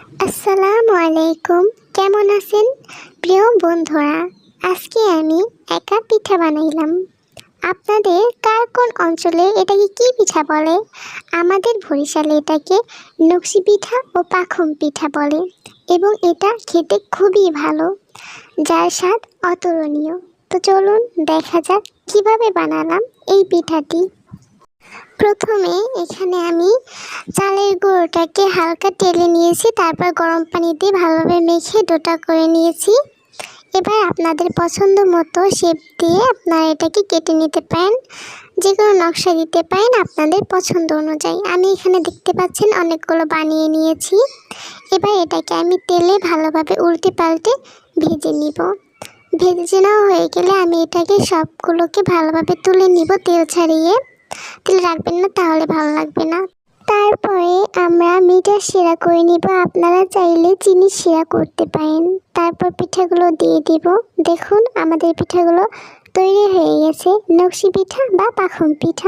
আসসালামু আলাইকুম, কেমন আছেন প্রিয় বন্ধুরা? আজকে আমি একা পিঠা বানাইলাম। আপনাদের কার কোন অঞ্চলে এটাকে কি পিঠা বলে? আমাদের বরিশালে এটাকে নকশি পিঠা ও পাখম পিঠা বলে এবং এটা খেতে খুবই ভালো, যার স্বাদ অতুলনীয়। তো চলুন দেখা যাক কিভাবে বানালাম এই পিঠাটি। প্রথমে এখানে আমি চালের গুঁড়োটাকে হালকা টেলে নিয়েছি, তারপর গরম পানি দিয়ে ভালোভাবে মেখে ডোটা করে নিয়েছি। এবার আপনাদের পছন্দ মতো শেপ দিয়ে আপনারা এটাকে কেটে নিতে পারেন, যে কোনো নকশা দিতে পারেন আপনাদের পছন্দ অনুযায়ী। আমি এখানে দেখতে পাচ্ছেন অনেকগুলো বানিয়ে নিয়েছি। এবার এটাকে আমি তেলে ভালোভাবে উল্টে পাল্টে ভেজে নিব। ভেজে নেওয়া হয়ে গেলে আমি এটাকে সবগুলোকে ভালোভাবে তুলে নিব তেল ছাড়িয়ে। তেল রাখবেন না, তাহলে ভালো লাগবে না। তারপরে আমরা মিঠার শিরা করে নিব, আপনারা চাইলে চিনির শিরা করতে পারেন। তারপর পিঠাগুলো দিয়ে দিব। দেখুন আমাদের পিঠাগুলো তৈরি হয়ে গেছে, নকশি পিঠা বা পাখম পিঠা।